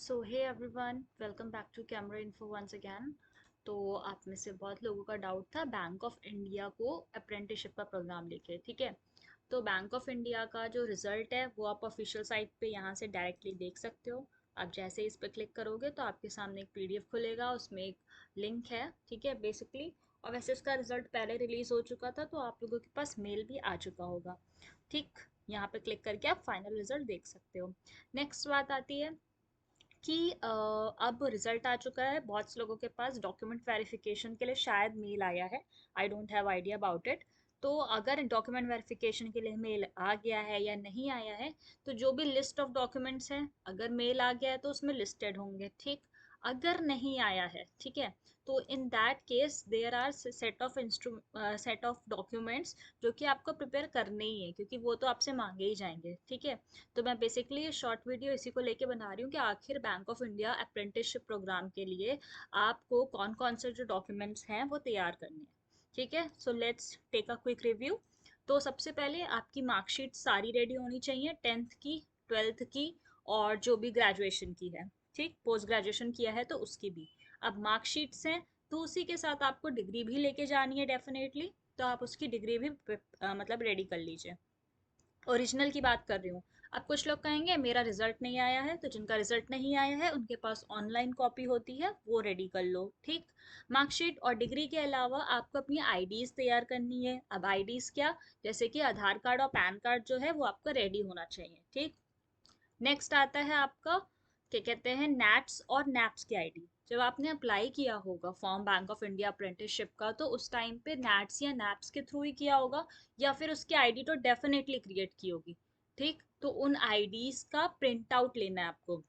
So hey everyone, welcome back to camera info once again. तो आप में से बहुत लोगों का डाउट था बैंक ऑफ इंडिया को अप्रेंटिसशिप का प्रोग्राम लेके, ठीक है। तो बैंक ऑफ इंडिया का जो रिजल्ट है वो आप ऑफिशियल साइट पे यहाँ से डायरेक्टली देख सकते हो। आप जैसे इस पर क्लिक करोगे तो आपके सामने एक पीडीएफ खुलेगा, उसमें एक लिंक है, ठीक है, बेसिकली। और वैसे इसका रिजल्ट पहले रिलीज हो चुका था तो आप लोगों के पास मेल भी आ चुका होगा, ठीक। यहाँ पे क्लिक करके आप फाइनल रिजल्ट देख सकते हो। नेक्स्ट बात आती है कि अब रिजल्ट आ चुका है, बहुत से लोगों के पास डॉक्यूमेंट वेरिफिकेशन के लिए शायद मेल आया है। I don't have idea about it. तो अगर डॉक्यूमेंट वेरिफिकेशन के लिए मेल आ गया है या नहीं आया है, तो जो भी लिस्ट ऑफ डॉक्यूमेंट्स हैं, अगर मेल आ गया है तो उसमें लिस्टेड होंगे, ठीक। अगर नहीं आया है, ठीक है, तो in that case there are set of documents जो कि आपको प्रिपेयर करने ही है, क्योंकि वो तो आपसे मांगे ही जाएंगे, ठीक है। तो मैं बेसिकली ये शॉर्ट वीडियो इसी को लेके बना रही हूँ कि आखिर Bank of India apprenticeship programme के लिए आपको कौन कौन से जो डॉक्यूमेंट्स हैं वो तैयार करने हैं, ठीक है। So let's take a quick review. तो सबसे पहले आपकी मार्कशीट सारी रेडी होनी चाहिए, 10th की, 12th की, और जो भी ग्रेजुएशन की है, ठीक, पोस्ट ग्रेजुएशन किया है तो उसकी भी। अब मार्कशीट्स हैं तो उसी के साथ आपको डिग्री भी लेके जानी है डेफिनेटली, तो आप उसकी डिग्री भी मतलब रेडी कर लीजिए। ओरिजिनल की बात कर रही हूँ। अब कुछ लोग कहेंगे मेरा रिजल्ट नहीं आया है, तो जिनका रिजल्ट नहीं आया है उनके पास ऑनलाइन कॉपी होती है, वो रेडी कर लो, ठीक। मार्कशीट और डिग्री के अलावा आपको अपनी आईडीज तैयार करनी है। अब आईडीज क्या, जैसे कि आधार कार्ड और पैन कार्ड जो है वो आपका रेडी होना चाहिए, ठीक। नेक्स्ट आता है आपका, क्या कहते हैं, नैट्स और नैप्स की आईडी। जब आपने अप्लाई किया होगा form bank of India apprenticeship का, तो उस टाइम पे नैट्स या नैप्स के थ्रू ही किया होगा, या फिर उसकी आईडी तो डेफिनेटली क्रिएट की होगी, ठीक। तो उन आईडीज का प्रिंट आउट लेना है आपको।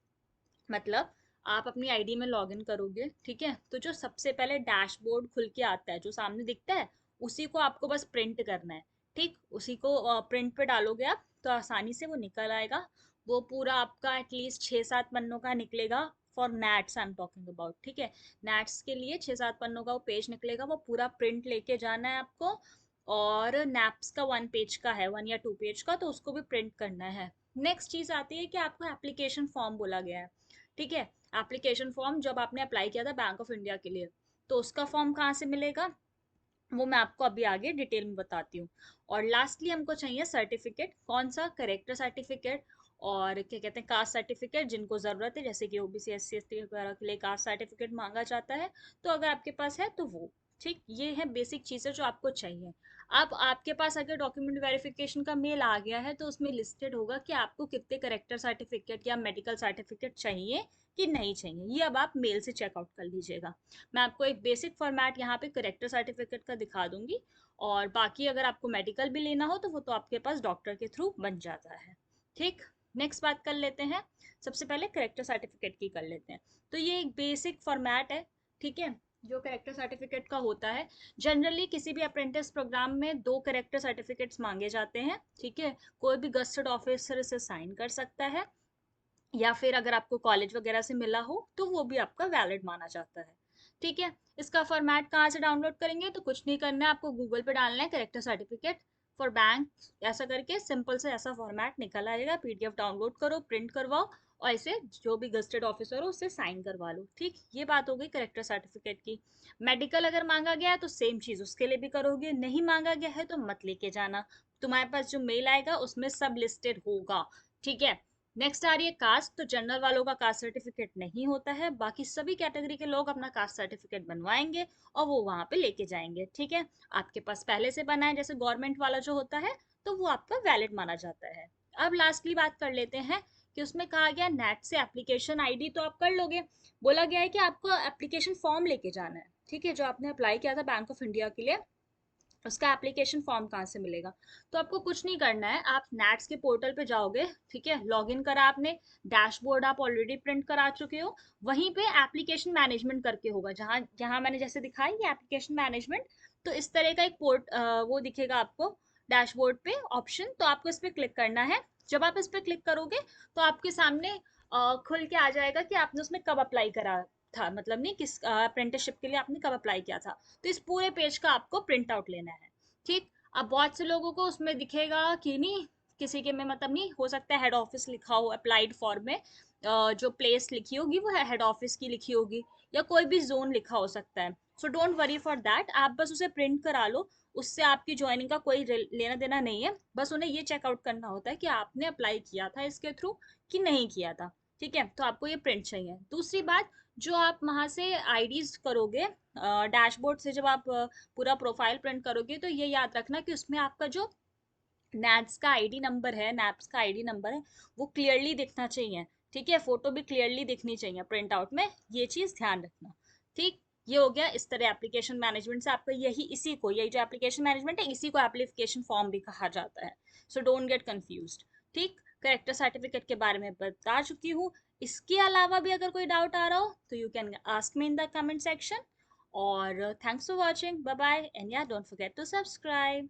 मतलब आप अपनी आईडी में लॉगिन करोगे, ठीक है, तो जो सबसे पहले डैशबोर्ड खुल के आता है जो सामने दिखता है, उसी को आपको बस प्रिंट करना है, ठीक। उसी को प्रिंट पे डालोगे आप तो आसानी से वो निकल आएगा। वो पूरा आपका एटलीस्ट 6-7 पन्नों का निकलेगा। For nits I am talking about, ठीक है। नैट्स के लिए 6-7 पन्नों का वो पेज निकलेगा, वो पूरा प्रिंट लेके जाना है आपको। और नैप्स का 1 पेज का है, 1 या 2 पेज का, तो उसको भी प्रिंट करना है। नेक्स्ट चीज आती है कि आपको एप्लीकेशन फॉर्म बोला गया है, ठीक है। एप्लीकेशन फॉर्म जब आपने अप्लाई किया था बैंक ऑफ इंडिया के लिए, तो उसका फॉर्म कहाँ से मिलेगा वो मैं आपको अभी आगे डिटेल में बताती हूँ। और लास्टली हमको चाहिए सर्टिफिकेट, कौन सा, करेक्टर सर्टिफिकेट, और क्या कहते हैं, कास्ट सर्टिफिकेट जिनको ज़रूरत है, जैसे कि ओबीसी एससी एसटी वगैरह के लिए कास्ट सर्टिफिकेट मांगा जाता है, तो अगर आपके पास है तो वो, ठीक। ये है बेसिक चीज़ें जो आपको चाहिए। अब आपके पास अगर डॉक्यूमेंट वेरिफिकेशन का मेल आ गया है तो उसमें लिस्टेड होगा कि आपको कितने करेक्टर सर्टिफिकेट या मेडिकल सर्टिफिकेट चाहिए कि नहीं चाहिए, ये अब आप मेल से चेकआउट कर लीजिएगा। मैं आपको एक बेसिक फॉर्मेट यहाँ पे करेक्टर सर्टिफिकेट का दिखा दूंगी, और बाकी अगर आपको मेडिकल भी लेना हो तो वो तो आपके पास डॉक्टर के थ्रू बन जाता है, ठीक। नेक्स्ट बात कर लेते हैं, सबसे पहले करेक्टर सर्टिफिकेट की कर लेते हैं। तो ये एक बेसिक फॉर्मेट है, ठीक है, जो करेक्टर सर्टिफिकेट का होता है। जनरली किसी भी अप्रेंटिस प्रोग्राम में 2 करेक्टर सर्टिफिकेट्स मांगे जाते हैं, ठीक है। कोई भी गस्टेड ऑफिसर इसे साइन कर सकता है, या फिर अगर आपको कॉलेज वगैरह से मिला हो तो वो भी आपका वैलिड माना जाता है, ठीक है। इसका फॉर्मेट कहाँ से डाउनलोड करेंगे, तो कुछ नहीं करना है, आपको गूगल पे डालना है करेक्टर सर्टिफिकेट फॉर बैंक, ऐसा करके सिंपल से ऐसा फॉर्मेट निकल आएगा। पीडीएफ डाउनलोड करो, प्रिंट करवाओ, और ऐसे जो भी गस्टेड ऑफिसर हो उससे साइन करवा लो, ठीक। ये बात हो गई करेक्टर सर्टिफिकेट की। मेडिकल अगर मांगा गया है तो सेम चीज उसके लिए भी करोगे, नहीं मांगा गया है तो मत लेके जाना। तुम्हारे पास जो मेल आएगा उसमें सब लिस्टेड होगा, ठीक है। नेक्स्ट आ रही है कास्ट। तो जनरल वालों का कास्ट सर्टिफिकेट नहीं होता है, बाकी सभी कैटेगरी के लोग अपना कास्ट सर्टिफिकेट बनवाएंगे और वो वहां पे लेके जाएंगे, ठीक है। आपके पास पहले से बना है जैसे गवर्नमेंट वाला जो होता है, तो वो आपका वैलिड माना जाता है। अब लास्टली बात कर लेते हैं कि उसमें कहा गया नेट से एप्लीकेशन आईडी तो आप कर लोगे, बोला गया है कि आपको एप्लीकेशन फॉर्म लेके जाना है, ठीक है, जो आपने अप्लाई किया था बैंक ऑफ इंडिया के लिए, उसका एप्लीकेशन फॉर्म कहाँ से मिलेगा। तो आपको कुछ नहीं करना है, आप नैट्स के पोर्टल पे जाओगे, ठीक है, लॉगिन करा आपने, डैशबोर्ड आप ऑलरेडी प्रिंट करा चुके हो, वहीं पे एप्लीकेशन मैनेजमेंट करके होगा, जहाँ जहाँ मैंने जैसे दिखाई ये एप्लीकेशन मैनेजमेंट। तो इस तरह का एक वो दिखेगा आपको डैशबोर्ड पे ऑप्शन, तो आपको इस पर क्लिक करना है। जब आप इस पर क्लिक करोगे तो आपके सामने खुल के आ जाएगा कि आपने उसमें कब अप्लाई करा था, मतलब नहीं किस अप्रेंटिसशिप के लिए आपने कब अप्लाई किया था। तो इस पूरे पेज का आपको प्रिंट आउट लेना है, ठीक। अब बहुत से लोगों को उसमें दिखेगा कि नहीं, किसी के में मतलब नहीं हो सकता है हेड ऑफिस लिखा हो अप्लाइड फॉर में, जो प्लेस लिखी होगी वो हेड ऑफिस की लिखी होगी, या कोई भी जोन लिखा हो सकता है। So don't worry for that, आप बस उसे प्रिंट करा लो। उससे आपकी ज्वाइनिंग का कोई लेना देना नहीं है। बस उन्हें ये चेकआउट करना होता है कि आपने अप्लाई किया था इसके थ्रू कि नहीं किया था। ठीक है, तो आपको ये प्रिंट चाहिए। दूसरी बात, जो आप वहां से आईडीज करोगे डैशबोर्ड से, जब आप पूरा प्रोफाइल प्रिंट करोगे, तो ये याद रखना कि उसमें आपका जो नैट्स का आईडी नंबर है, नैप्स का आईडी नंबर है, वो क्लियरली दिखना चाहिए। ठीक है, फोटो भी क्लियरली दिखनी चाहिए प्रिंट आउट में, ये चीज ध्यान रखना। ठीक, ये हो गया इस तरह एप्लीकेशन मैनेजमेंट से आपका, यही जो एप्लीकेशन मैनेजमेंट है, इसी को एप्लीकेशन फॉर्म भी कहा जाता है। So don't get confused. ठीक, करेक्टर सर्टिफिकेट के बारे में बता चुकी हूँ। इसके अलावा भी अगर कोई डाउट आ रहा हो तो you can ask me in the comment section. और thanks for watching, bye bye, and yeah don't forget to subscribe.